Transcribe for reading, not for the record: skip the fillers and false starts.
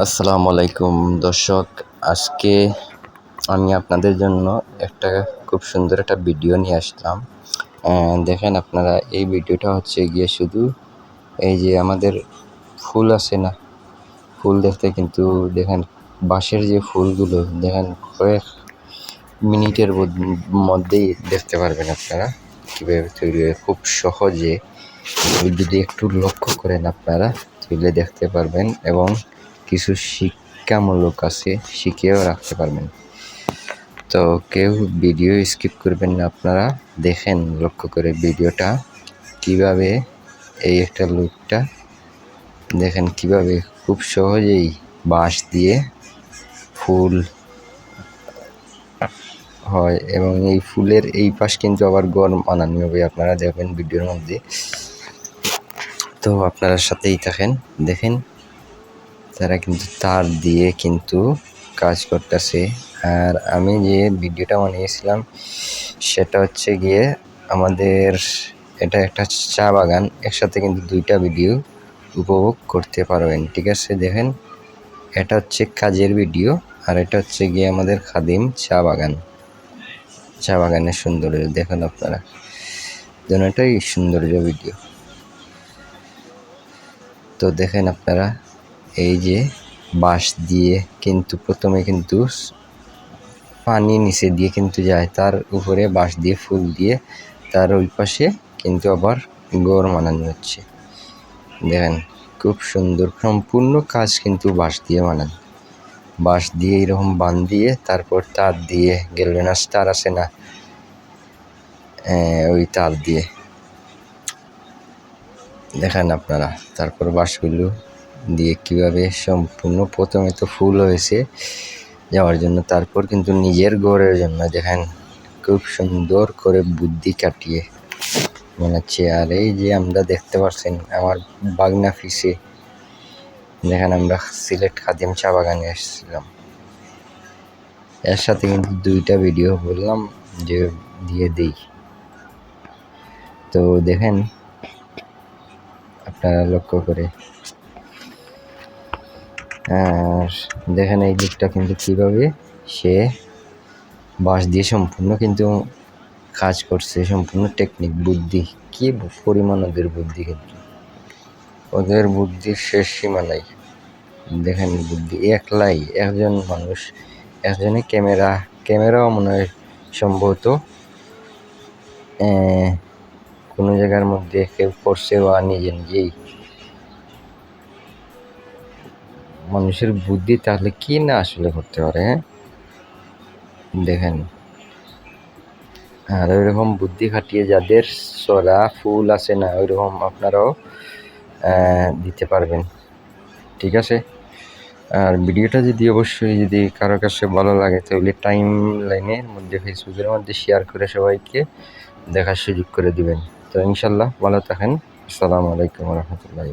আসসালামু আলাইকুম দর্শক, আজকে আমি আপনাদের জন্য একটা খুব সুন্দর একটা ভিডিও নিয়ে আসলাম। দেখেন আপনারা, এই ভিডিওটা হচ্ছে গিয়ে শুধু এই যে আমাদের ফুল আছে না, ফুল দেখতে কিন্তু দেখেন বাঁশের যে ফুলগুলো দেখেন কয়েক মিনিটের মধ্যেই দেখতে পারবেন আপনারা কীভাবে তৈরি হয় খুব সহজে। যদি একটু লক্ষ্য করেন আপনারা তাহলে দেখতে পারবেন এবং কিছু শিক্ষামূলক আছে, শিখেও রাখতে পারবেন। তো কেউ ভিডিও স্কিপ করবেন না, আপনারা দেখেন লক্ষ্য করে ভিডিওটা কিভাবে এই একটা লুকটা দেখেন কিভাবে খুব সহজেই বাঁশ দিয়ে ফুল হয় এবং এই ফুলের এই পাশ কিন্তু আবার গড় বানানো হবে, আপনারা দেখবেন ভিডিওর মধ্যে। তো আপনারা সাথেই থাকেন, দেখেন তারা কিন্তু তার দিয়ে কিন্তু কাজ করতেছে। আর আমি যে ভিডিওটা বানিয়েছিলাম সেটা হচ্ছে গিয়ে আমাদের এটা একটা চা বাগান, একসাথে কিন্তু দুইটা ভিডিও উপভোগ করতে পারবেন, ঠিক আছে? দেখেন এটা হচ্ছে কাজের ভিডিও আর এটা হচ্ছে গিয়ে আমাদের খাদিম চা বাগান, চা বাগানের সৌন্দর্য দেখেন আপনারা, দুটোই সৌন্দর্য ভিডিও। তো দেখেন আপনারা এই যে বাঁশ দিয়ে কিন্তু প্রথমে কিন্তু পানি নিচে দিয়ে কিন্তু যায়, তার উপরে বাঁশ দিয়ে ফুল দিয়ে তার ওই পাশে কিন্তু আবার গড় বানানো হচ্ছে। দেখেন খুব সুন্দর সম্পূর্ণ কাজ কিন্তু বাঁশ দিয়ে বানান, বাঁশ দিয়ে এরকম বান দিয়ে তারপর তার দিয়ে গেলভেনাস তার আছে না, ওই তার দিয়ে দেখেন আপনারা। তারপর বাঁশগুলো দিয়ে কীভাবে সম্পূর্ণ প্রথমে তো ফুল হয়েছে যাওয়ার জন্য, তারপর কিন্তু নিজের ঘরের জন্য দেখেন খুব সুন্দর করে বুদ্ধি কাটিয়ে বানাচ্ছে। আর এই যে আমরা দেখতে পাচ্ছেন আমার বাগনা ফিসে, দেখেন আমরা সিলেট খাদিম চা বাগানে এসেছিলাম, এর সাথে কিন্তু দুইটা ভিডিও বললাম যে দিয়ে দিই। তো দেখেন আপনারা লক্ষ্য করে, আর দেখেন এই দিকটা কিন্তু কীভাবে সে বাঁশ দিয়ে সম্পূর্ণ কিন্তু কাজ করছে, সম্পূর্ণ টেকনিক বুদ্ধি, কি পরিমাণ ওদের বুদ্ধি, কিন্তু ওদের বুদ্ধির শেষ সীমা নাই। দেখেন বুদ্ধি একলাই, একজন মানুষ, একজনে ক্যামেরাও মনে হয় সম্ভবত কোনো জায়গার মধ্যে কেউ করছে বা নিজেই। মানুষের বুদ্ধি তাহলে কি না আসলে করতে পারে, দেখেন। আর ওইরকম বুদ্ধি খাটিয়ে যাদের চড়া ফুল আছে না, ওইরকম আপনারাও দিতে পারবেন, ঠিক আছে? আর ভিডিওটা যদি অবশ্যই যদি কারো কাছে ভালো লাগে তাহলে টাইম লাইনের মধ্যে ফেসবুকের মধ্যে শেয়ার করে সবাইকে দেখার সুযোগ করে দিবেন। তো ইনশাল্লাহ ভালো থাকেন। আসসালামু আলাইকুম রহমতুল্লাহ।